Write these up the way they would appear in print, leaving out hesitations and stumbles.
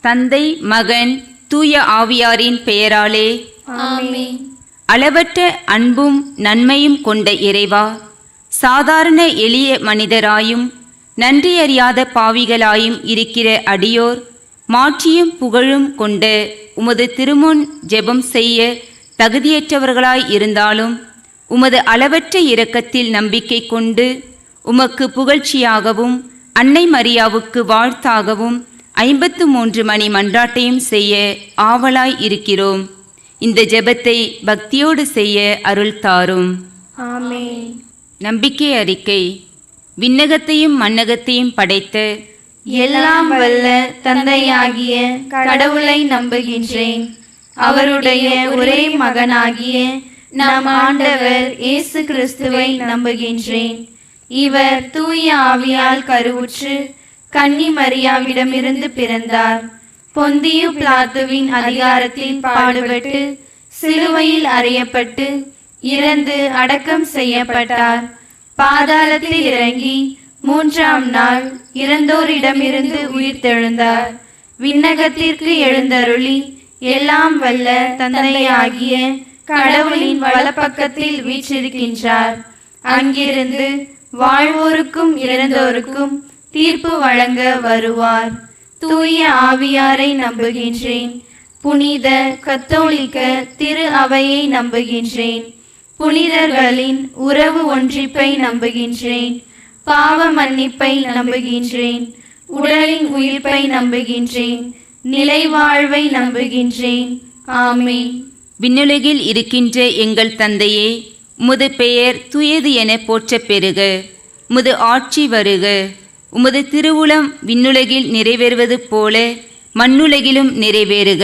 தந்தை, மகன், தூய ஆவியாரின் பெயராலே ஆமென். அளவற்ற அன்பும் நன்மையும் கொண்ட இறைவா, சாதாரண எளிய மனிதராயும் நன்றியறியாத பாவிகளாயும் இருக்கிற அடியோர் மாட்சியும் புகழும் கொண்ட உமது திருமுன் ஜெபம் செய்ய தகுதியற்றவர்களாய் இருந்தாலும் உமது அளவற்ற இரக்கத்தில் நம்பிக்கை கொண்டு உமக்கு புகழ்ச்சியாகவும் அன்னை மரியாவுக்கு வாழ்த்தாகவும் 53 மணி மன்றாட்டையும் செய்ய ஆவலாய் இருக்கிறோம். இந்த ஜெபத்தை பக்தியோடு செய்ய அருள் தாரும். ஆமென். நம்பிக்கை அறிக்கை. விண்ணகத்தையும் மண்ணகத்தையும் படைத்த எல்லாம் வல்ல தந்தையாகிய கடவுளை நம்புகின்றேன். அவருடைய ஒரே மகனாகிய நம் ஆண்டவர் இயேசு கிறிஸ்துவை நம்புகின்றேன். இவர் தூய ஆவியால் கருவுற்று கன்னி மரியாவிடமிருந்து பிறந்தார். பொந்தியு பிலாத்துவின் அதிகாரத்தில் பாடுபட்டு சிலுவையில் அறையப்பட்டு இறந்து அடக்கம் செய்யப்பட்டார். பாதாளத்தில் இறங்கி 3ஆம் நாள் இறந்தோரிடமிருந்து உயிர்த்தெழுந்தார். விண்ணகத்திற்கு எழுந்தருளி எல்லாம் வல்ல தந்தையாகிய கடவுளின் வலப்பக்கத்தில் வீற்றிருக்கின்றார். அங்கிருந்து வாழ்வோருக்கும் இறந்தோருக்கும் தீர்ப்பு வழங்க வருவார். தூய ஆவியாரை நம்புகின்றேன். புனித கத்தோலிக்க திரு அவையை நம்புகின்றேன். புனிதர்களின் உறவு ஒன்றிப்பை நம்புகின்றேன். பாவ மன்னிப்பை நம்புகின்றேன். உடலின் உயிர்ப்பை நம்புகின்றேன். நிலை வாழ்வை நம்புகின்றேன். ஆமென். விண்ணுலகில் இருக்கின்ற எங்கள் தந்தையே, உமது பெயர் தூயது என போற்றப் பெறுக. உமது ஆட்சி வருக. உமது திருவுளம் விண்ணுலகில் நிறைவேறுவது போல மண்ணுலகிலும் நிறைவேறுக.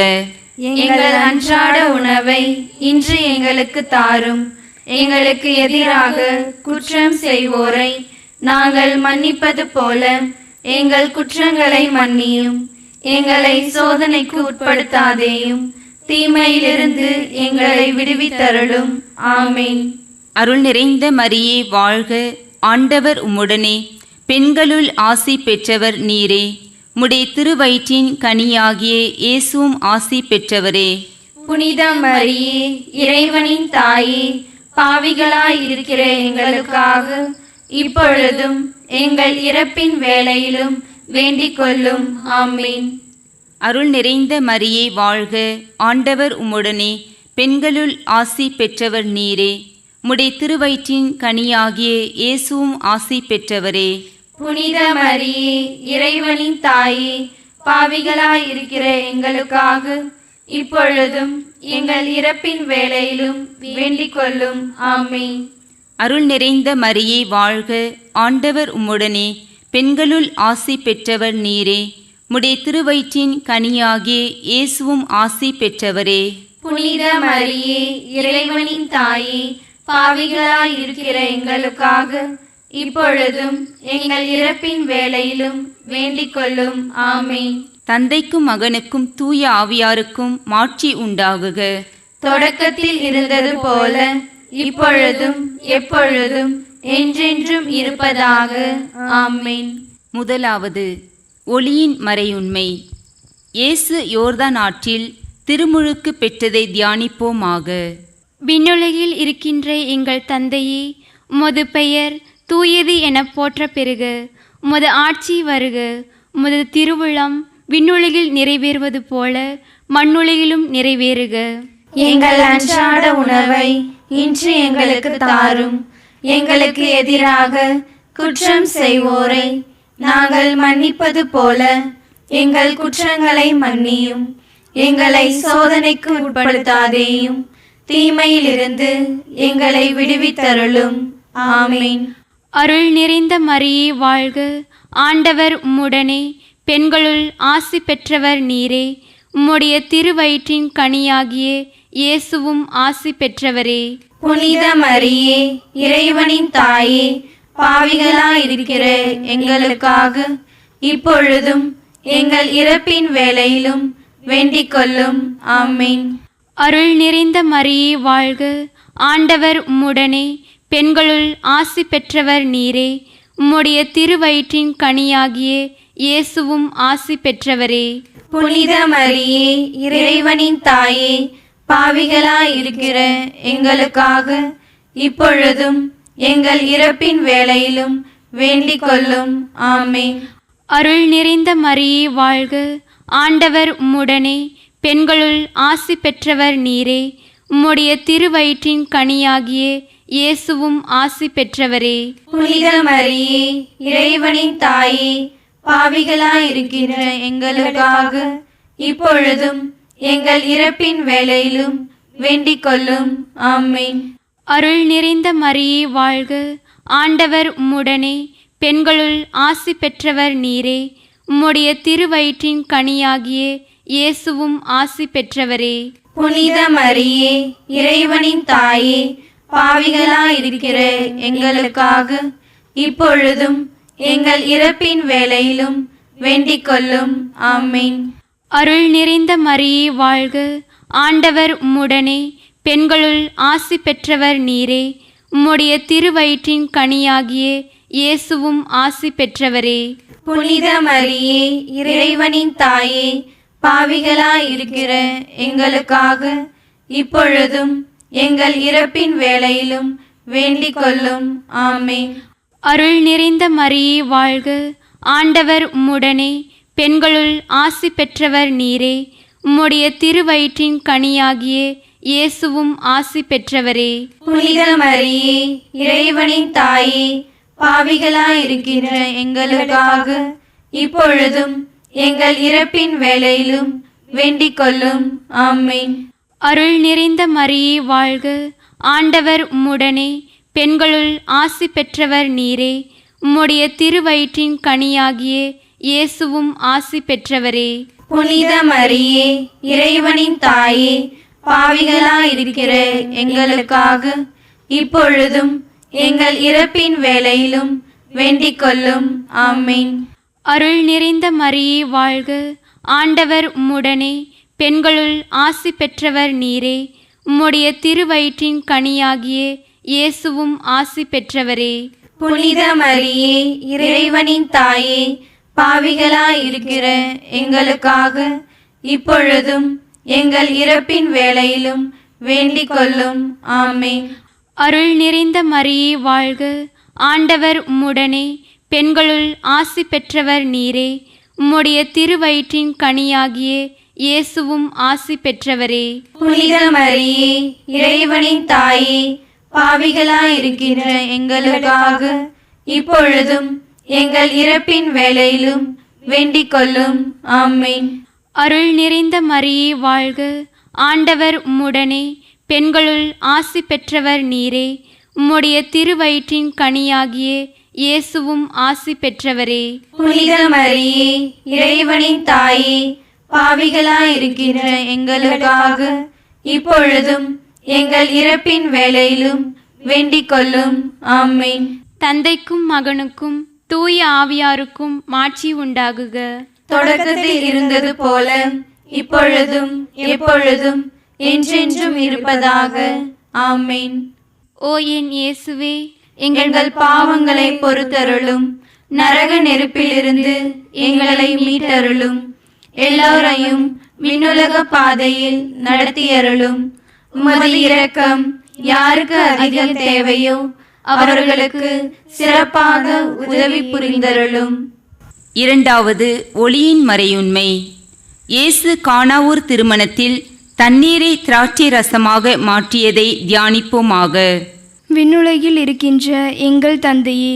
எங்கள் அன்றாட உணவை இன்று எங்களுக்கு தாரும். எங்களுக்கு எதிராக குற்றம் செய்வோரை நாங்கள் மன்னிப்பது போல எங்கள் குற்றங்களை மன்னியும். எங்களை சோதனைக்கு உட்படுத்தாதேயும், தீமையிலிருந்து எங்களை விடுவித்தருளும். ஆமென். அருள் நிறைந்த மரியே வாழ்க. ஆண்டவர் உம்முடனே, பெண்களுள் ஆசி பெற்றவர் நீரே. உம்முடைய திருவயிற்றின் கனியாகிய இயேசுவும் ஆசி பெற்றவரே. புனித மரியே, இறைவனின் தாயே, பாவிகளாய் இருக்கிற எங்களுக்காக இப்பொழுதும் எங்கள் இறப்பின் வேளையிலும் வேண்டிக் கொள்ளும். ஆமென். அருள் நிறைந்த மரியே வாழ்க. ஆண்டவர் உம்முடனே, பெண்களுள் ஆசி பெற்றவர் நீரே. உம்முடைய திருவயிற்றின் கனியாகிய இயேசுவும் ஆசி பெற்றவரே. புனித மரியே, இறைவனின் தாயே, பாவிகளாய் இருக்கிற எங்களுக்காக இப்பொழுதும் எங்கள் இறப்பின் வேளையிலும் வேண்டிக் கொள்ளும். ஆமென். அருள் நிறைந்த மரியே வாழ்க. ஆண்டவர் உம்முடனே, பெண்களுள் ஆசி பெற்றவர் நீரே. உம்முடைய திருவயிற்றின் கனியாகிய இயேசுவும் ஆசி பெற்றவரே. புனித மரியே, இறைவனின் தாயே, பாவிகளாய் இருக்கிற எங்களுக்காக இப்பொழுதும் எங்கள் இறப்பின் வேளையிலும் வேண்டிக் கொள்ளும். ஆமென். தந்தைக்கும் மகனுக்கும் தூய ஆவியாருக்கும் மாட்சி உண்டாகுக. தொடக்கத்தில் இருந்தது போல இப்பொழுதும் எப்பொழுதும் என்றென்றும் இருப்பதாக. ஆமென். முதலாவது ஒளியின் மறையுண்மை. இயேசு யோர்தான் ஆற்றில் திருமுழுக்கு பெற்றதை தியானிப்போமாக. விண்ணுலகில் இருக்கின்ற எங்கள் தந்தையே, உமது பெயர் தூயது என போற்ற பெறுக. உமது ஆட்சி வருக. உமது திருவுளம் விண்ணுலகில் நிறைவேறுவது போல மண்ணுலகிலும் நிறைவேறுக. எங்கள் அன்றாட உணவை இன்று எங்களுக்கு தாரும். எங்களுக்கு எதிராக குற்றம் செய்வோரை நாங்கள் மன்னிப்பது போல எங்கள் குற்றங்களை மன்னியும். எங்களை சோதனைக்கு உட்படுத்தாதேயும், தீமையிலிருந்து எங்களை விடுவித்தருளும். ஆமென். அருள் நிறைந்த மரியே வாழ்க. ஆண்டவர் உம்முடனே, பெண்களுள் ஆசி பெற்றவர் நீரே. உம்முடைய திருவயிற்றின் கனியாகிய இயேசுவும் ஆசி பெற்றவரே. புனித மரியே, இறைவனின் தாயே, பாவிகளாய் இருக்கிற எங்களுக்காக இப்பொழுதும் எங்கள் இறப்பின் வேளையிலும் வேண்டிக் கொள்ளும். ஆமென். அருள் நிறைந்த மரியே வாழ்க. ஆண்டவர் உம்முடனே, பெண்களுள் ஆசி பெற்றவர் நீரே. உம்முடைய திருவயிற்றின் கனியாகிய இயேசுவும் ஆசி பெற்றவரே. புனித மரியே, இறைவனின் தாயே, பாவிகளாய் இருக்கிற எங்களுக்காக இப்பொழுதும் எங்கள் இறப்பின் வேளையிலும் வேண்டிக் கொள்ளும். ஆமென். அருள் நிறைந்த மரியே வாழ்க, ஆண்டவர் உம்முடனே, பெண்களுள் ஆசி பெற்றவர் நீரே. உம்முடைய திருவயிற்றின் கனியாகிய இயேசுவும் ஆசி பெற்றவரே. புனித மரியே, இறைவனின் தாயே, பாவிகளாய் இருக்கிற எங்களுக்காக இப்பொழுதும் எங்கள் இறப்பின் வேளையிலும் வேண்டிக் கொள்ளும். ஆமென். அருள் நிறைந்த மரியே வாழ்க, ஆண்டவர் உம்முடனே, பெண்களுள் ஆசி பெற்றவர் நீரே. உம்முடைய திருவயிற்றின் கனியாகிய இயேசுவும் ஆசி பெற்றவரே. புனித மரியே, இறைவனின் தாயே, பாவிகளாய் இருக்கிற எங்களுக்காக இப்பொழுதும் எங்கள் இறப்பின் வேளையிலும் வேண்டிக் கொள்ளும். ஆமென். அருள் நிறைந்த மரியே வாழ்க, ஆண்டவர் உம்முடனே, பெண்களுள் ஆசி பெற்றவர் நீரே. உம்முடைய திருவயிற்றின் கனியாகிய இயேசுவும் ஆசி பெற்றவரே. புனித மரியே, இறைவனின் தாயே, பாவிகளாய் இருக்கிற எங்களுக்காக இப்பொழுதும் எங்கள் இறப்பின் வேளையிலும் வேண்டிக் கொள்ளும். ஆமென். அருள் நிறைந்த மரியே வாழ்க, ஆண்டவர் உம்முடனே, பெண்களுள் ஆசி பெற்றவர் நீரே. உம்முடைய திருவயிற்றின் கனியாகிய இயேசுவும் ஆசி பெற்றவரே. புனித மரியே, இறைவனின் தாயே, பாவிகளாய் இருக்கிற எங்களுக்காக இப்பொழுதும் எங்கள் இறப்பின் வேளையிலும் வேண்டிக் கொள்ளும். ஆமென். அருள் நிறைந்த மரியே வாழ்க, ஆண்டவர் உம்முடனே, பெண்களுள் ஆசி பெற்றவர் நீரே. உம்முடைய திருவயிற்றின் கனியாகிய இயேசுவும் ஆசி பெற்றவரே. புனித மரியே, இறைவனின் தாயே, பாவிகளாய் இருக்கிற எங்களுக்காக இப்பொழுதும் எங்கள் இறப்பின் வேளையிலும் வேண்டிக் கொள்ளும். ஆமென். அருள் நிறைந்த மரியே வாழ்க, ஆண்டவர் உம்முடனே, பெண்களுள் ஆசி பெற்றவர் நீரே. உம்முடைய திருவயிற்றின் கனியாகிய இயேசுவும் ஆசி பெற்றவரே. புனித மரியே, இறைவனின் தாயே, பாவிகளாய் இருக்கிற எங்களுக்காக இப்பொழுதும் எங்கள் இறப்பின் வேளையிலும் வேண்டிக் கொள்ளும். ஆமென். அருள் நிறைந்த மரியே வாழ்க, ஆண்டவர் உம்முடனே, பெண்களுள் ஆசி பெற்றவர் நீரே. உம்முடைய திருவயிற்றின் கனியாகிய இயேசுவும் ஆசி பெற்றவரே. புனித மரியே, இறைவனின் தாயே, பாவிகளாய் இருக்கிற எங்களுக்காக இப்பொழுதும் எங்கள் இறப்பின் வேளையிலும் வேண்டிக் கொள்ளும். ஆமென். அருள் நிறைந்த மரியே வாழ்க, ஆண்டவர் உம்முடனே, பெண்களுள் ஆசி பெற்றவர் நீரே. உம்முடைய திருவயிற்றின் கனியாகிய இயேசுவும் ஆசி பெற்றவரே. புனித மரியே, இறைவனின் தாயே, பாவிகளாய் இருக்கிற எங்களுக்காக இப்பொழுதும் எங்கள் இறப்பின் வேளையிலும் வேண்டிக் கொள்ளும். ஆமென். தந்தைக்கும் மகனுக்கும் தூய ஆவியாருக்கும் மாட்சி உண்டாகுக. தொடக்கத்தில் இருந்தது போல இப்பொழுதும் எப்பொழுதும் என்றென்றும் இருப்பதாக. ஆமென். ஓ என் இயேசுவே, எங்கள் பாவங்களை பொறுத்தருளும், நரக நெருப்பிலிருந்து எங்களை மீட்டருளும், எல்லோரையும் விண்ணுலக பாதையில் நடத்தியருளும். உமது இரக்கம் யாருக்கு அதிகம் தேவையோ அவர்களுக்கு சிறப்பாக உதவி புரிந்தருளும். இரண்டாவது ஒளியின் மறையுண்மை. இயேசு கானாவூர் திருமணத்தில் தண்ணீரை திராட்சை ரசமாக மாற்றியதை தியானிப்போமாக. விண்ணுலகில் இருக்கின்ற எங்கள் தந்தையே,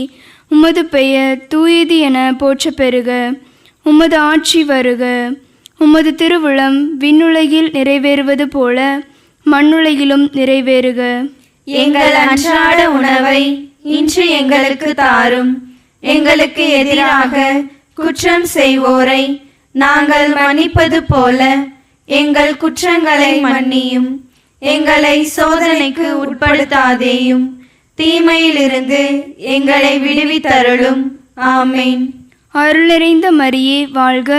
உமது பெயர் தூயது என போற்ற பெறுக. உமது ஆட்சி வருக. உமது திருவுளம் விண்ணுலகில் நிறைவேறுவது போல மண்ணுலகிலும் நிறைவேறுக. எங்கள் அன்றாட உணவை இன்று எங்களுக்கு தாரும். எங்களுக்கு எதிராக குற்றம் செய்வோரை நாங்கள் மன்னிப்பது போல எங்கள் குற்றங்களை மன்னியும். எங்களை சோதனைக்கு உட்படுத்தாதேயும், தீமையிலிருந்து எங்களை விடுவித்தருளும். ஆமென். அருள் நிறைந்த மரியே வாழ்க,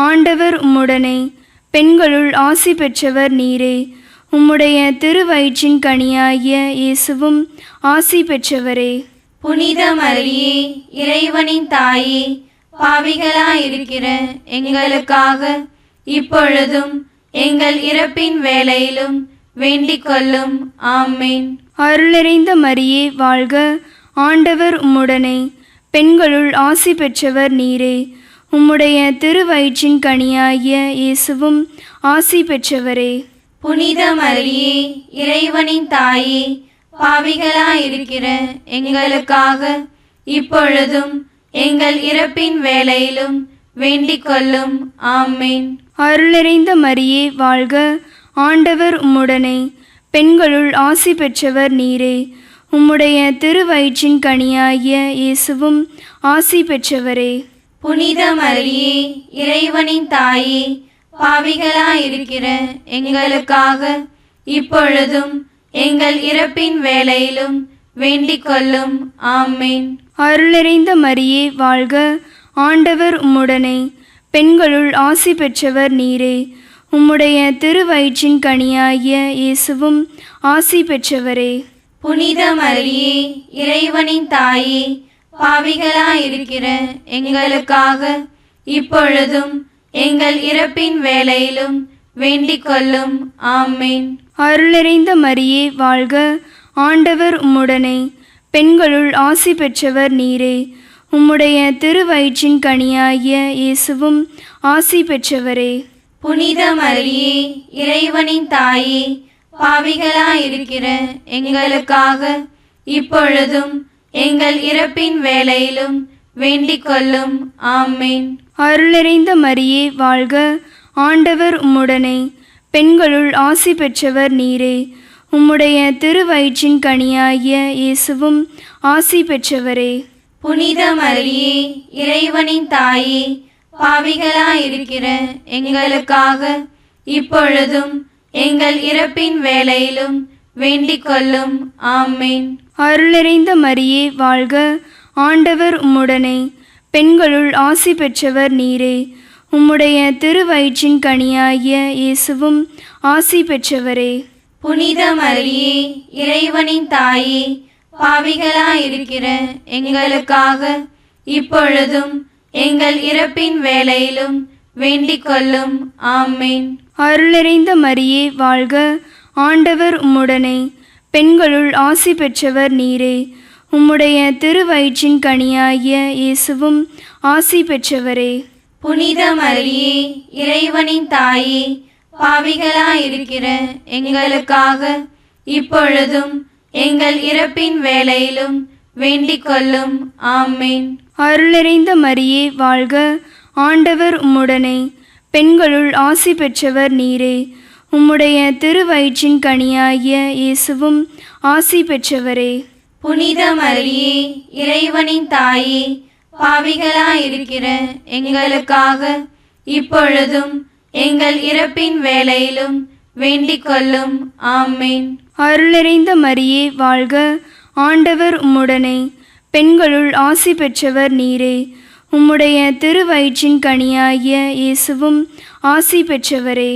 ஆண்டவர் உம்முடனே, பெண்களுள் ஆசி பெற்றவர் நீரே. உம்முடைய திருவயிற்றின் கனியாகிய இயேசுவும் ஆசி பெற்றவரே. புனித மரியே, இறைவனின் தாயே, பாவிகளாயிருக்கிற எங்களுக்காக இப்பொழுதும் எங்கள் இறப்பின் வேளையிலும் வேண்டிக் கொள்ளும். ஆமேன். அருள் நிறைந்த மரியே வாழ்க, ஆண்டவர் உம்முடனே, பெண்களுள் ஆசி பெற்றவர் நீரே. உம்முடைய திருவயிற்றின் கனியாகிய இயேசுவும் ஆசி பெற்றவரே. புனித மரியே, இறைவனின் தாயே, பாவிகளாயிருக்கிற எங்களுக்காக இப்பொழுதும் எங்கள் இறப்பின் வேளையிலும் வேண்டிக் கொள்ளும். ஆமேன். அருள் நிறைந்த மரியே வாழ்க, ஆண்டவர் உம்முடனே, பெண்களுள் ஆசி பெற்றவர் நீரே. உம்முடைய திருவயிற்றின் கனியாகிய இயேசுவும் ஆசி பெற்றவரே. புனித மரியே, இறைவனின் தாயே, பாவிகளாயிருக்கிற எங்களுக்காக இப்பொழுதும் எங்கள் இறப்பின் வேளையிலும் வேண்டிக் கொள்ளும். ஆமேன். அருள் நிறைந்த மரியே வாழ்க, ஆண்டவர் உம்முடனே, பெண்களுள் ஆசி பெற்றவர் நீரே. உம்முடைய திருவயிற்றின் கனியாகிய இயேசுவும் ஆசி பெற்றவரே. புனித மரியே, இறைவனின் தாயே, பாவிகளாயிருக்கிற எங்களுக்காக இப்பொழுதும் எங்கள் இறப்பின் வேளையிலும் வேண்டிக் கொள்ளும். ஆமேன். அருள் நிறைந்த மரியே வாழ்க, ஆண்டவர் உம்முடனே, பெண்களுள் ஆசி பெற்றவர் நீரே. உம்முடைய திருவயிற்றின் கனியாகிய இயேசுவும் ஆசி பெற்றவரே. புனித மரியே, இறைவனின் தாயே, பாவிகளாயிருக்கிற எங்களுக்காக இப்பொழுதும் எங்கள் இறப்பின் வேளையிலும் வேண்டிக் கொள்ளும். ஆமேன். அருள் நிறைந்த மரியே வாழ்க, ஆண்டவர் உம்முடனே, பெண்களுள் ஆசி பெற்றவர் நீரே. உம்முடைய திருவயிற்றின் கனியாகிய இயேசுவும் ஆசி பெற்றவரே. புனித மரியே, இறைவனின் தாயே, பாவிகளாயிருக்கிற எங்களுக்காக இப்பொழுதும் எங்கள் இறப்பின் வேளையிலும் வேண்டிக் கொள்ளும். ஆமேன். அருள் நிறைந்த மரியே வாழ்க, ஆண்டவர் உம்முடனே, பெண்களுள் ஆசி பெற்றவர் நீரே. உம்முடைய திருவயிற்றின் கனியாகிய இயேசுவும் ஆசி பெற்றவரே. புனித மரியே, இறைவனின் தாயே, பாவிகளாயிருக்கிற எங்களுக்காக இப்பொழுதும் எங்கள் இறப்பின் வேளையிலும் வேண்டிக் கொள்ளும். ஆமேன். அருள் நிறைந்த மரியே வாழ்க, ஆண்டவர் உம்முடனே, பெண்களுள் ஆசி பெற்றவர் நீரே. உம்முடைய திருவயிற்றின் கனியாகிய இயேசுவும் ஆசி பெற்றவரே. புனித மரியே, இறைவனின் தாயே, பாவிகளாயிருக்கிற எங்களுக்காக இப்பொழுதும் எங்கள் இறப்பின் வேளையிலும் வேண்டிக் கொள்ளும். ஆமேன். அருள் நிறைந்த மரியே வாழ்க, ஆண்டவர் உம்முடனே, பெண்களுள் ஆசி பெற்றவர் நீரே. உம்முடைய திருவயிற்றின் கனியாகிய இயேசுவும் ஆசி பெற்றவரே. புனித மரியே, இறைவனின் தாயே, பாவிகளாயிருக்கிற எங்களுக்காக இப்பொழுதும் எங்கள் இறப்பின் வேளையிலும் வேண்டிக் கொள்ளும். ஆமேன். அருள் நிறைந்த மரியே வாழ்க, ஆண்டவர் உம்முடனே, பெண்களுள் ஆசி பெற்றவர் நீரே. உம்முடைய திருவயிற்றின் கனியாகிய இயேசுவும் ஆசி பெற்றவரே.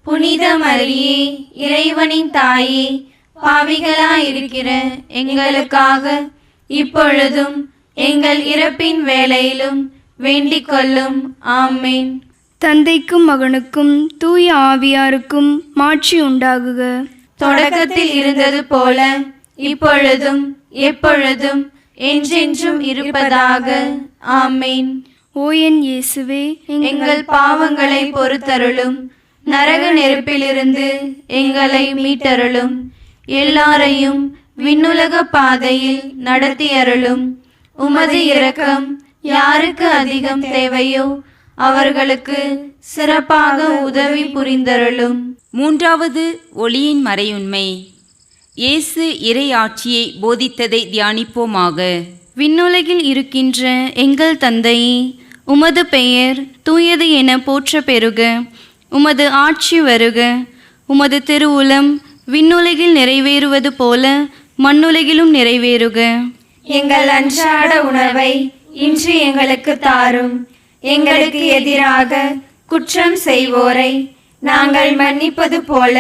புனித மரியே, இறைவனின் தாயே, பாவிகளாயிருக்கிற எங்களுக்காக இப்பொழுதும் எங்கள் இறப்பின் வேளையிலும் வேண்டிக் கொள்ளும். ஆமேன். தந்தைக்கும் மகனுக்கும் தூய ஆவியாருக்கும் மாட்சி உண்டாகுக. தொடக்கத்தில் இருந்தது போல இப்பொழுதும் எப்பொழுதும் என்றென்றும் இருப்பதாக. ஆமேன். ஓ என் இயேசுவே, எங்கள் பாவங்களை பொறுத்தருளும், நரக நெருப்பிலிருந்து எங்களை மீட்டருளும், எல்லாரையும் விண்ணுலக பாதையில் நடத்தியருளும். உமது இரக்கம் யாருக்கு அதிகம் தேவையோ அவர்களுக்கு சிறப்பாக உதவி புரிந்தருளும். மூன்றாவது ஒளியின் மறையுண்மை. இயேசு இறை ஆட்சியை போதித்ததை தியானிப்போமாக. விண்ணுலகில் இருக்கின்ற எங்கள் தந்தையே, உமது பெயர் தூயது என போற்ற பெறுக. உமது ஆட்சி வருக. உமது திருவுளம் விண்ணுலகில் நிறைவேறுவது போல மண்ணுலகிலும் நிறைவேறுக. எங்கள் அன்றாட உணவை இன்று எங்களுக்கு தாரும். எங்களுக்கு எதிராக குற்றம் செய்வோரை நாங்கள் மன்னிப்பது போல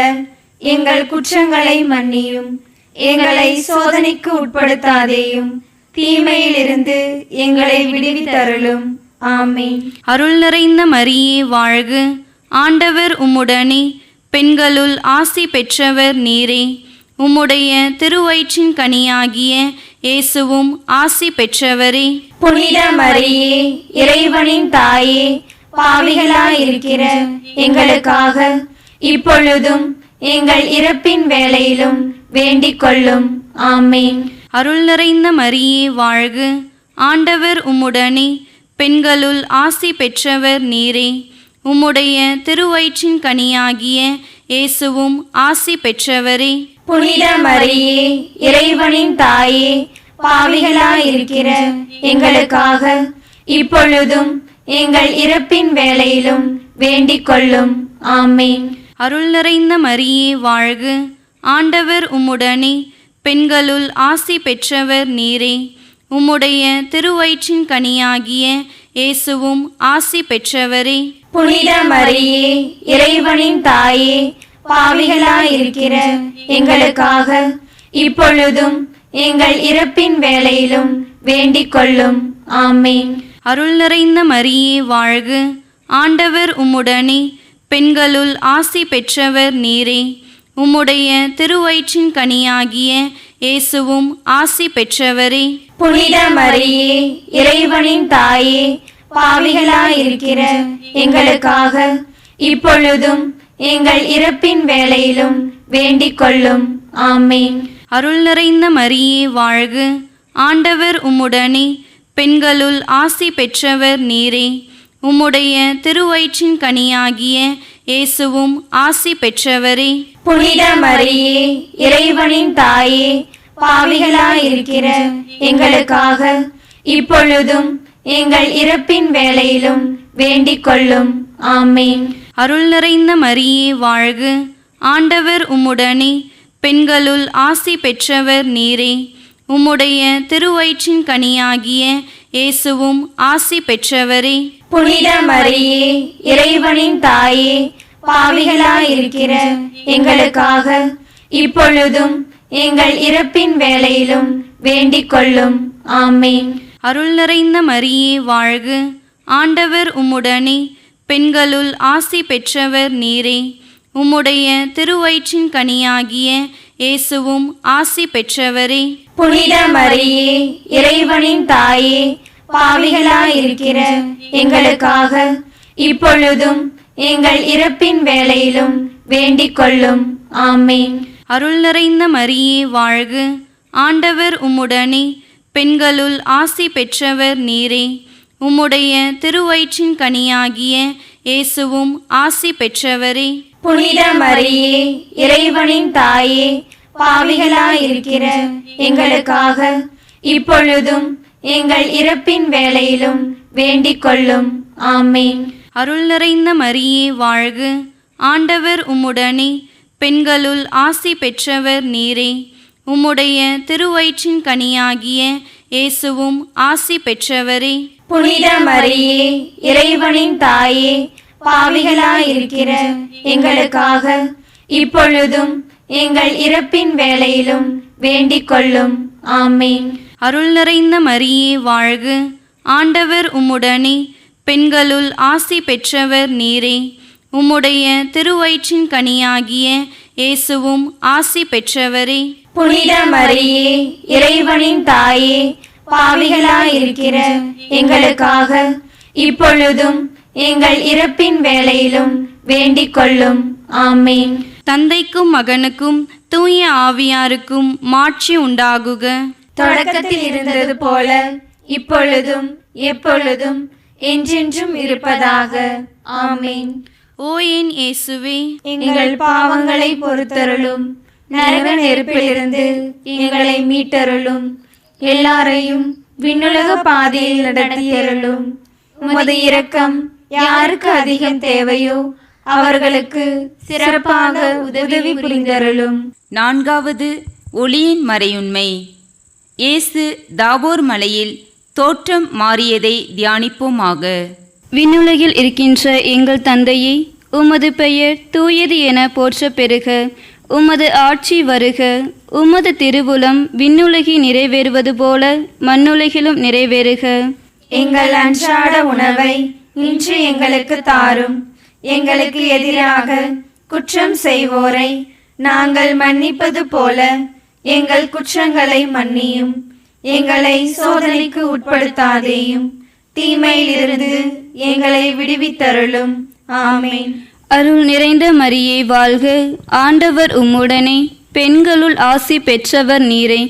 எங்கள் குற்றங்களை மன்னியும். எங்களை சோதனைக்கு உட்படுத்தாதேயும், தீமையிலிருந்து எங்களை விடுவித்தருளும். ஆமென். அருள் நிறைந்த மரியே வாழ்க, ஆண்டவர் உம்முடனே, பெண்களுள் ஆசி பெற்றவர் நீரே. உம்முடைய திருவயிற்றின் கனியாகிய இயேசுவும் ஆசி பெற்றவரே. புனித மரியே, இறைவனின் தாயே, பாவிகளாயிருக்கிற எங்களுக்காக இப்பொழுதும் எங்கள் இறப்பின் வேளையிலும் வேண்டிக் கொள்ளும். ஆமென். அருள் நிறைந்த மரியே வாழ்க, ஆண்டவர் உம்முடனே, பெண்களுள் ஆசி பெற்றவர் நீரே. உம்முடைய திருவயிற்றின் கனியாகிய இயேசுவும் ஆசி பெற்றவரே. புனித மரியே, இறைவனின் தாயே, பாவிகளாயிருக்கிற எங்களுக்காக இப்பொழுதும் எங்கள் இறப்பின் வேளையிலும் வேண்டிக் கொள்ளும். ஆமென். அருள் நிறைந்த மரியே வாழ்க, ஆண்டவர் உம்முடனே, பெண்களுள் ஆசி பெற்றவர் நீரே. உம்முடைய திருவயிற்றின் கனியாகிய இயேசுவும் ஆசி பெற்றவரே. புனித மரியே, இறைவனின் தாயே, பாவிகளாயிருக்கிற எங்களுக்காக இப்பொழுதும் எங்கள் இறப்பின் வேளையிலும் வேண்டிக் கொள்ளும். ஆமென். அருள் நிறைந்த மரியே வாழ்க, ஆண்டவர் உம்முடனே, பெண்களுள் ஆசி பெற்றவர் நீரே. உம்முடைய திருவயிற்றின் கனியாகிய இயேசுவும் ஆசி பெற்றவரே. புனித மரியே, இறைவனின் தாயே, பாவிகளாயிருக்கிற எங்களுக்காக இப்பொழுதும் எங்கள் இறப்பின் வேளையிலும் வேண்டிக் கொள்ளும். ஆமென். அருள் நிறைந்த மரியே வாழ்க, ஆண்டவர் உம்முடனே, பெண்களுள் ஆசி பெற்றவர் நீரே. உம்முடைய திருவயிற்றின் கனியாகிய இயேசுவும் ஆசி பெற்றவரே. புனித மரியே, இறைவனின் தாயே, பாவிகளாயிருக்கிற எங்களுக்காக இப்பொழுதும் எங்கள் இறப்பின் வேளையிலும் வேண்டிக் கொள்ளும். ஆமென். அருள் நிறைந்த மரியே வாழ்க, ஆண்டவர் உம்முடனே, பெண்களுள் ஆசி பெற்றவர் நீரே. உம்முடைய திருவயிற்றின் கனியாகிய இயேசுவும் ஆசி பெற்றவரே. புனித மரியே, இறைவனின் தாயே, பாவிகளாயிருக்கிற எங்களுக்காக இப்பொழுதும் எங்கள் இறப்பின் வேளையிலும் வேண்டிக் கொள்ளும். ஆமென். அருள் நிறைந்த மரியே வாழ்க, ஆண்டவர் உம்முடனே, பெண்களுள் ஆசி பெற்றவர் நீரே. உம்முடைய திருவயிற்றின் கனியாகிய இயேசுவும் ஆசி பெற்றவரே. புனித மரியே, இறைவனின் தாயே, பாவிகளாயிருக்கிற எங்களுக்காக இப்பொழுதும் எங்கள் இறப்பின் வேளையிலும் வேண்டிக் கொள்ளும். ஆமென். அருள் நிறைந்த மரியே வாழ்க, ஆண்டவர் உம்முடனே, பெண்களுள் ஆசி பெற்றவர் நீரே. உம்முடைய திருவயிற்றின் கனியாகிய இயேசுவும் ஆசி பெற்றவரே. புனித மரியே, இறைவனின் தாயே, பாவிகளாயிருக்கிற எங்களுக்காக இப்பொழுதும் எங்கள் இறப்பின் வேளையிலும் வேண்டிக் கொள்ளும். ஆமென். அருள் நிறைந்த மரியே வாழ்க, ஆண்டவர் உம்முடனே, பெண்களுள் ஆசி பெற்றவர் நீரே. உம்முடைய திருவயிற்றின் கனியாகிய இயேசுவும் ஆசி பெற்றவரே. புனித மரியே, இறைவனின் தாயே, பாவிகளாயிருக்கிற எங்களுக்காக இப்பொழுதும் எங்கள் இறப்பின் வேளையிலும் வேண்டிக் கொள்ளும். ஆமென். அருள் நிறைந்த மரியே வாழ்க, ஆண்டவர் உம்முடனே, பெண்களுள் ஆசி பெற்றவர் நீரே. உம்முடைய திருவயிற்றின் கனியாகிய இயேசுவும் ஆசி பெற்றவரே. புனித மரியே, இறைவனின் தாயே, பாவிகளாயிருக்கிற எங்களுக்காக இப்பொழுதும் எங்கள் இறப்பின் வேளையிலும் வேண்டிக் கொள்ளும். ஆமென். தந்தைக்கும் மகனுக்கும் தூய ஆவியாருக்கும் மாட்சி உண்டாகுக. தொடக்கத்தில் இருந்தது போல இப்பொழுதும் எப்பொழுதும் என்றென்றும் இருப்பதாக. ஆமென். ஓ என் இயேசுவே, எங்கள் பாவங்களை பொறுத்தருளும், நரக நெருப்பிலிருந்து எங்களை மீட்டருளும், எல்லாரையும் விண்ணுலக பாதையில் நடத்தியருளும். உமது இரக்கம் யாருக்கு அதிகம் தேவையோ அவர்களுக்கு சிறப்பாக உதவி புரிந்தருளும். நான்காவது ஒளியின் மறையுண்மை. இயேசு தாபோர் மலையில் தோற்றம் மாறியதை தியானிப்போமாக. விண்ணுலகில் இருக்கின்ற எங்கள் தந்தையே, உமது பெயர் தூயது என போற்ற பெறுக. உமது ஆட்சி வருக. உமது திருவுளம் விண்ணுலகில் நிறைவேறுவது போல மண்ணுலகிலும் நிறைவேறுக. எங்கள் அன்றாட உணவை இன்று எங்களுக்கு தாரும். எங்களுக்கு எதிராக குற்றம் செய்வோரை நாங்கள் மன்னிப்பது போல எங்கள் குற்றங்களை மன்னியும். எங்களை சோதனைக்கு உட்படுத்தாதேயும், தீமையிலிருந்து எங்களை விடுவித்தருளும். ஆமென். அருள் நிறைந்த மரியே வாழ்க, ஆண்டவர் உம்முடனே, பெண்களுள் ஆசி பெற்றவர் நீரே.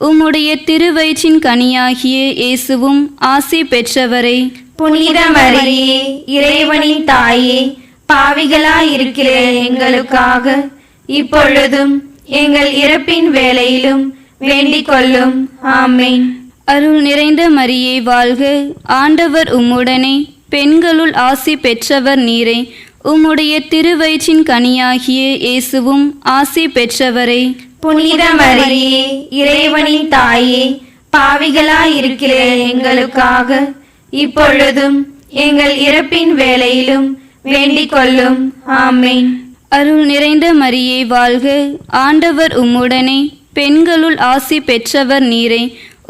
உம்முடைய திருவயிற்றின் கனியாகிய இயேசுவும் ஆசி பெற்றவரே. புனித மரியே, இறைவனின் தாயே, பாவிகளாயிருக்கிற எங்களுக்காக இப்பொழுதும் எங்கள் இறப்பின் வேளையிலும் வேண்டிக் கொள்ளும். ஆமென். அருள் நிறைந்த மரியே வாழ்க, ஆண்டவர் உம்முடனே, பெண்களுள் ஆசி பெற்றவர் நீரே. உம்முடைய திருவயிற்றின் கனியாகிய இயேசுவும் ஆசி பெற்றவரே. புனித மரியே, இறைவனின் தாயே, பாவிகளாயிருக்கிற எங்களுக்காக இப்பொழுதும் எங்கள் இறப்பின் வேளையிலும் வேண்டிக் கொள்ளும். ஆமென். அருள் நிறைந்த மரியே வாழ்க, ஆண்டவர் உம்முடனே, பெண்களுள் ஆசி பெற்றவர் நீரே.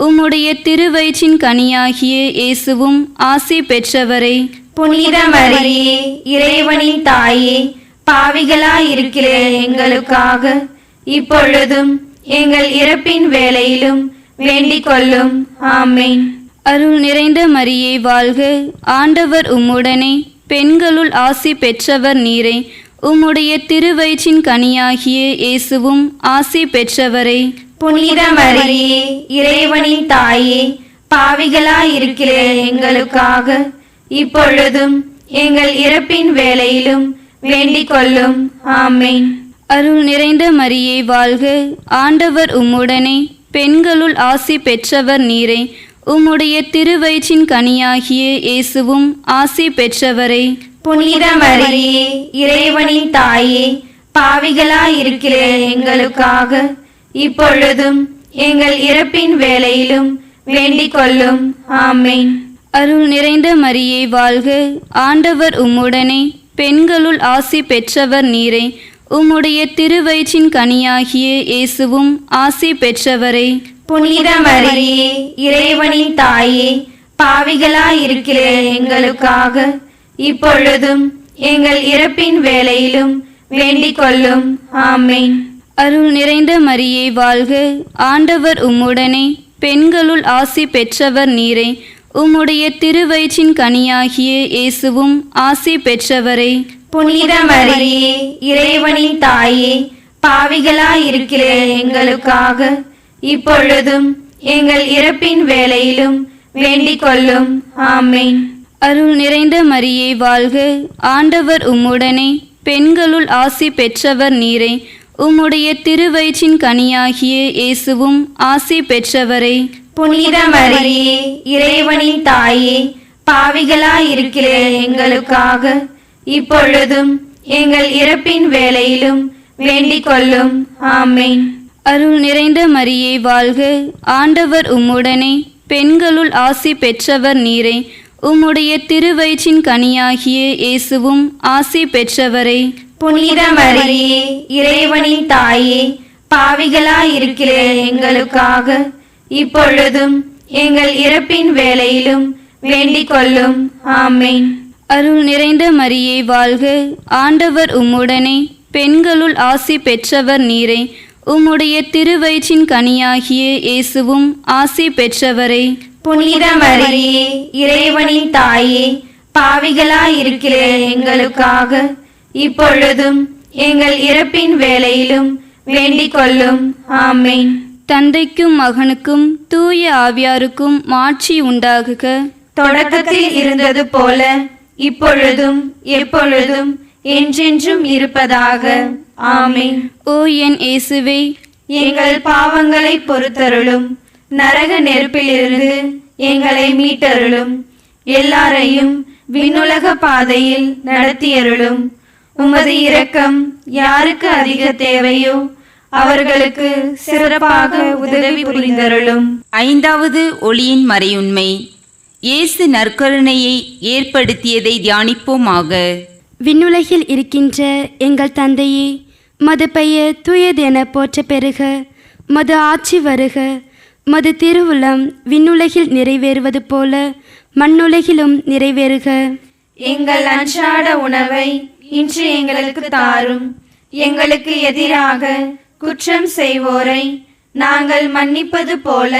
உம்முடைய திருவயிற்றின் கனியாகிய இயேசுவும் ஆசி பெற்றவரே. புனித மரியே, இறைவனின் தாயே, பாவிகளாயிருக்கிற எங்களுக்காக இப்பொழுதும் எங்கள் இறப்பின் வேளையிலும் வேண்டிக் கொள்ளும். ஆமென். அருள் நிறைந்த மரியே வாழ்க, ஆண்டவர் உம்முடனே, பெண்களுள் ஆசி பெற்றவர் நீரே. உம்முடைய திருவயிற்றின் கனியாகிய இயேசுவும் ஆசி பெற்றவரே. புனித மரியே, இறைவனின் தாயே, பாவிகளாயிருக்கிற எங்களுக்காக இப்பொழுதும் எங்கள் இறப்பின் வேளையிலும் வேண்டிக் கொள்ளும். ஆமென். அருள் நிறைந்த மரியே வாழ்க, ஆண்டவர் உம்முடனே, பெண்களுள் ஆசி பெற்றவர் நீரே. உம்முடைய திருவயிற்றின் கனியாகிய இயேசுவும் ஆசி பெற்றவரே. புனித மரியே, இறைவனின் தாயே, பாவிகளாயிருக்கிற எங்களுக்காக இப்பொழுதும் எங்கள் இறப்பின் வேளையிலும் வேண்டிக் கொள்ளும். ஆமென். அருள் நிறைந்த மரியே வாழ்க, ஆண்டவர் உம்முடனே, பெண்களுள் ஆசி பெற்றவர் நீரே. உம்முடைய திருவயிற்றின் கனியாகிய இயேசுவும் ஆசி பெற்றவரே. புனித மரியே, இறைவனின் தாயே, பாவிகளாயிருக்கிற எங்களுக்காக இப்பொழுதும் எங்கள் இறப்பின் வேளையிலும் வேண்டிக் கொள்ளும். ஆமென். அருள் நிறைந்த மரியே வாழ்க, ஆண்டவர் உம்முடனே, பெண்களுள் ஆசி பெற்றவர் நீரே. உம்முடைய திருவயிற்றின் கனியாகிய இயேசுவும் ஆசி பெற்றவரே. புனித மரியே, இறைவனின் தாயே, பாவிகளாயிருக்கிற எங்களுக்காக இப்பொழுதும் எங்கள் இறப்பின் வேளையிலும் வேண்டிக் கொள்ளும். ஆமென். அருள் நிறைந்த மரியே வாழ்க, ஆண்டவர் உம்முடனே, பெண்களுள் ஆசி பெற்றவர் நீரே. உம்முடைய திருவயிற்றின் கனியாகிய இயேசுவும் ஆசி பெற்றவரே. புனித மரியே, இறைவனின் தாயே, பாவிகளாயிருக்கிற எங்களுக்காக இப்பொழுதும் எங்கள் இறப்பின் வேளையிலும் வேண்டிக் கொள்ளும். ஆமென். அருள் நிறைந்த மரியே வாழ்க, ஆண்டவர் உம்முடனே, பெண்களுள் ஆசி பெற்றவர் நீரே. உம்முடைய திருவயிற்றின் கனியாகிய இயேசுவும் ஆசி பெற்றவரே. புனித மரியே, இறைவனின் தாயே, பாவிகளாயிருக்கிற எங்களுக்காக இப்பொழுதும் எங்கள் இறப்பின் வேளையிலும் வேண்டிக் கொள்ளும். ஆமென். அருள் நிறைந்த மரியே வாழ்க, ஆண்டவர் உம்முடனே, பெண்களுள் ஆசி பெற்றவர் நீரே. உம்முடைய திருவயிற்றின் கனியாகிய இயேசுவும் ஆசி பெற்றவரே. புனித மரியே, இறைவனின் தாயே, பாவிகளாயிருக்கிற எங்களுக்காக இப்பொழுதும் எங்கள் இறப்பின் வேளையிலும் வேண்டிக் கொள்ளும். ஆமென். தந்தைக்கும் மகனுக்கும் தூய ஆவியாருக்கும் மாட்சி உண்டாகுக. தொடக்கத்தில் இருந்தது போல இப்பொழுதும் எப்பொழுதும் என்றென்றும் இருப்பதாக. ஆமென். ஓ என் இயேசுவே, எங்கள் பாவங்களை பொறுத்தருளும், நரக நெருப்பிலிருந்து எங்களை மீட்டருளும், எல்லாரையும் விண்ணுலக பாதையில் நடத்தியருளும். உமது இரக்கம் யாருக்கு அதிக தேவையோ அவர்களுக்கு சிறப்பாக உதவி புரிந்தருளும். ஐந்தாவது ஒளியின் மறையுண்மை. இயேசு நற்கருணையை ஏற்படுத்தியதை தியானிப்போமாக. விண்ணுலகில் இருக்கின்ற எங்கள் தந்தையே, மது பெயர் தூயதென போற்ற பெறுக. மது ஆட்சி வருக. மது திருவுளம் விண்ணுலகில் நிறைவேறுவது போல மண்ணுலகிலும் நிறைவேறுக. எங்கள் அன்றாட உணவை இன்று எங்களுக்கு தாரும். எங்களுக்கு எதிராக குற்றம் செய்வோரை நாங்கள் மன்னிப்பது போல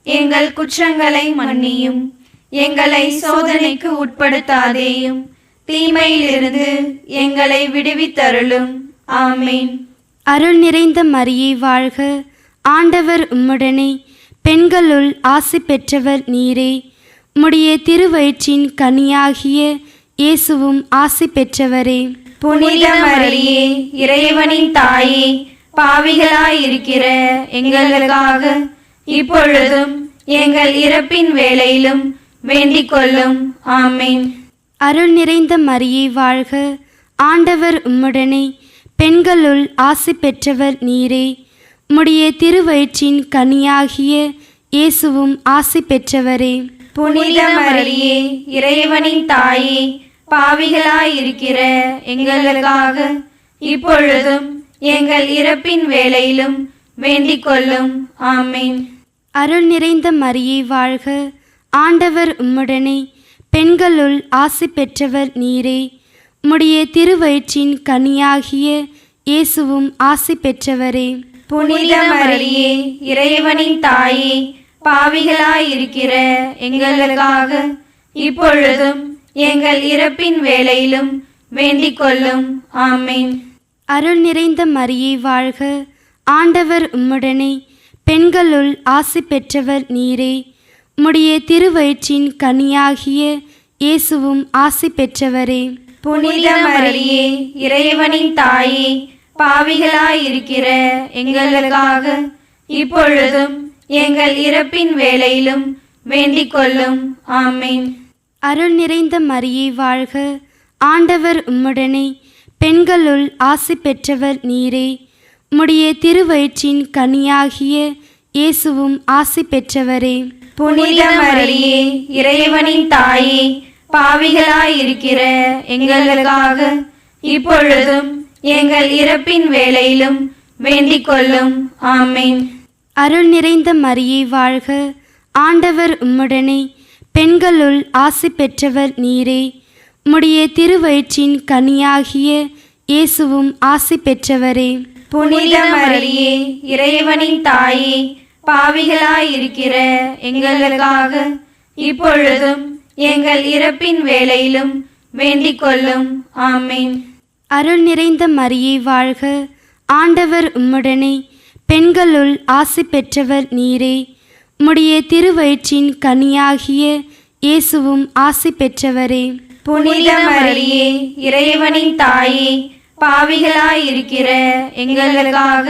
எங்கள் குற்றங்களை மன்னியும். எங்களை சோதனைக்கு உட்படுத்தாதேயும், தீமையிலிருந்து எங்களை விடுவித்தருளும். ஆமேன். அருள் நிறைந்த மரியே வாழ்க, ஆண்டவர் உம்முடனே, பெண்களுள் ஆசி பெற்றவர் நீரே. உம்முடைய திருவயிற்றின் கனியாகிய இயேசுவும் ஆசி பெற்றவரே. புனித மரியே, இறைவனின் தாயே, பாவிகளாயிருக்கிற எங்களுக்காக இப்பொழுதும் எங்கள் இறப்பின் வேளையிலும் வேண்டிக் கொள்ளும். ஆமேன். அருள் நிறைந்த மரியே வாழ்க, ஆண்டவர் உம்முடனே, பெண்களுள் ஆசி பெற்றவர் நீரே. உம்முடைய திருவயிற்றின் கனியாகிய இயேசுவும் ஆசி பெற்றவரே. புனித மரியே, இறைவனின் தாயே, பாவிகளாயிருக்கிற எங்களுக்காக இப்பொழுதும் எங்கள் இறப்பின் வேளையிலும் வேண்டிக் கொள்ளும். ஆமேன். அருள் நிறைந்த மரியே வாழ்க, ஆண்டவர் உம்முடனே, பெண்களுள் ஆசி பெற்றவர் நீரே. உம்முடைய திருவயிற்றின் கனியாகிய இயேசுவும் ஆசி பெற்றவரே. புனித மரியே, இறைவனின் தாயே, பாவிகளாயிருக்கிற எங்களுக்காக இப்பொழுதும் எங்கள் இறப்பின் வேளையிலும் வேண்டிக் கொள்ளும். ஆமேன். அருள் நிறைந்த மரியே வாழ்க, ஆண்டவர் உம்முடனே, பெண்களுள் ஆசி பெற்றவர் நீரே. உம்முடைய திருவயிற்றின் கனியாகிய இயேசுவும் ஆசி பெற்றவரே. புனித மரியே, இறைவனின் தாயே, பாவிகளாயிருக்கிற எங்களுக்காக இப்பொழுதும் எங்கள் இறப்பின் வேளையிலும் வேண்டிக் கொள்ளும். ஆமேன். அருள் நிறைந்த மரியே வாழ்க, ஆண்டவர் உம்முடனே, பெண்களுள் ஆசி பெற்றவர் நீரே. உம்முடைய திருவயிற்றின் கனியாகிய இயேசுவும் ஆசி பெற்றவரே. புனித மரியே, இறைவனின் தாயே, பாவிகளாயிருக்கிற எங்களுக்காக இப்பொழுதும் எங்கள் இறப்பின் வேளையிலும் வேண்டிக் கொள்ளும். ஆமேன். அருள் நிறைந்த மரியே வாழ்க, ஆண்டவர் உம்முடனே, பெண்களுள் ஆசி பெற்றவர் நீரே. உம்முடைய திருவயிற்றின் கனியாகிய இயேசுவும் ஆசி பெற்றவரே. புனித மரியே, இறைவனின் தாயே, பாவிகளாயிருக்கிற எங்களுக்காக இப்பொழுதும் எங்கள் இறப்பின் வேளையிலும் வேண்டிக் கொள்ளும். ஆமேன். அருள் நிறைந்த மரியே வாழ்க, ஆண்டவர் உம்முடனே, பெண்களுள் ஆசி பெற்றவர் நீரே. உம்முடைய திருவயிற்றின் கனியாகிய இயேசுவும் ஆசி பெற்றவரே. புனித மரியே, இறைவனின் தாயே, பாவிகளாயிருக்கிற எங்களுக்காக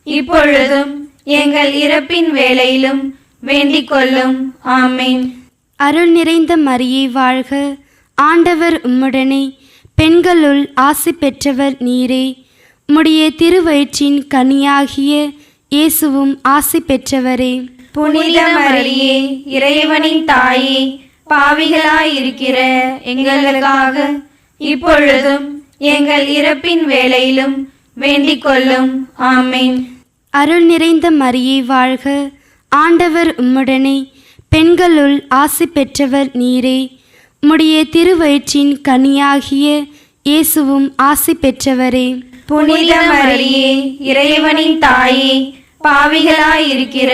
இப்பொழுதும் எங்கள் இறப்பின் வேளையிலும் வேண்டிக் கொள்ளும். ஆமேன். அருள் நிறைந்த மரியே வாழ்க, ஆண்டவர் உம்முடனே, பெண்களுள் ஆசி பெற்றவர் நீரே. உம்முடைய திருவயிற்றின் கனியாகிய இயேசுவும் ஆசி பெற்றவரே. புனித மரியே, இறைவனின் தாயே, பாவிகளாயிருக்கிற எங்களுக்காக இப்பொழுதும் எங்கள் இறப்பின் வேளையிலும் வேண்டிக் கொள்ளும். ஆமேன். அருள் நிறைந்த மரியே வாழ்க, ஆண்டவர் உம்முடனே, பெண்களுள் ஆசி பெற்றவர் நீரே. உம்முடைய திருவயிற்றின் கனியாகிய இயேசுவும் ஆசி பெற்றவரே. புனித மரியே, இறைவனின் தாயே, பாவிகளாயிருக்கிற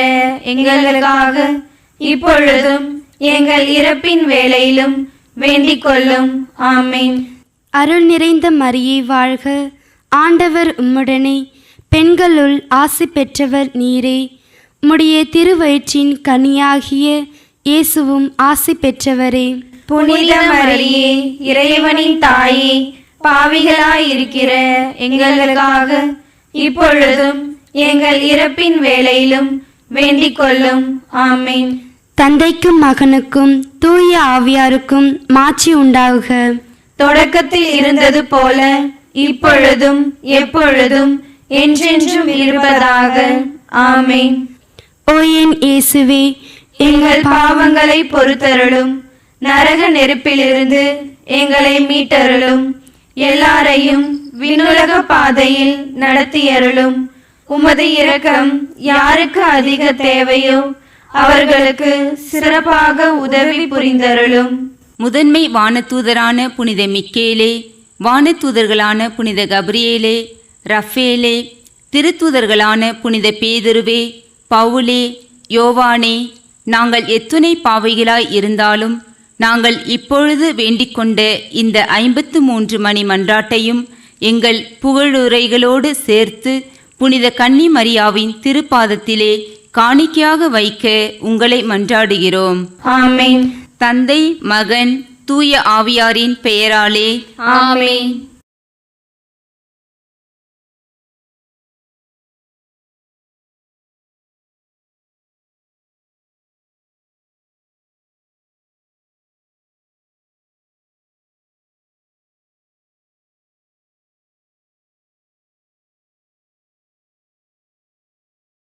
எங்களுக்காக இப்பொழுதும் எங்கள் இறப்பின் வேளையிலும் வேண்டிக் கொள்ளும். ஆமேன். அருள் நிறைந்த மரியே வாழ்க, ஆண்டவர் உம்முடனே, பெண்களுள் ஆசி பெற்றவர் நீரே. உம்முடைய திருவயிற்றின் கனியாகிய இயேசுவும் ஆசி பெற்றவரே. புனித மரியே, இறைவனின் தாயே, பாவிகளாயிருக்கிற எங்களுக்காக இப்பொழுதும் எங்கள் இறப்பின் வேளையிலும் வேண்டிக் கொள்ளும். ஆமேன். தந்தைக்கும் மகனுக்கும் தூய ஆவியாருக்கும் மாட்சி உண்டாகுக. தொடக்கத்தில் இருந்தது போல இப்பொழுதும் எப்பொழுதும் என்றென்றும் இருப்பதாக. ஆமேன். ஓ என் இயேசுவே, எங்கள் பாவங்களை பொறுத்தருளும். நரக நெருப்பிலிருந்து எங்களை மீட்டருளும். எல்லாரையும் விண்ணுலக பாதையில் நடத்தியருளும். உமது இரக்கம் யாருக்கு அதிக தேவையோ அவர்களுக்கு சிறப்பாக உதவி புரிந்தருளும். முதன்மை வானதூதரான புனித மிக்கேலே, வானதூதர்களான புனித கபிரியேலே, ரஃபேலே, திருத்தூதர்களான புனித பேதுருவே, பவுலே, யோவானே, நாங்கள் எத்துணை பாவிகளாய் இருந்தாலும் நாங்கள் இப்பொழுது வேண்டிக்கொண்ட இந்த 53 மணி மன்றாட்டையும் எங்கள் புகழுரைகளோடு சேர்த்து புனித கன்னி மரியாவின் திருப்பாதத்திலே காணிக்கையாக வைக்க உங்களை மன்றாடுகிறோம். ஆமென். தந்தை, மகன், தூய ஆவியாரின் பெயராலே ஆமென்.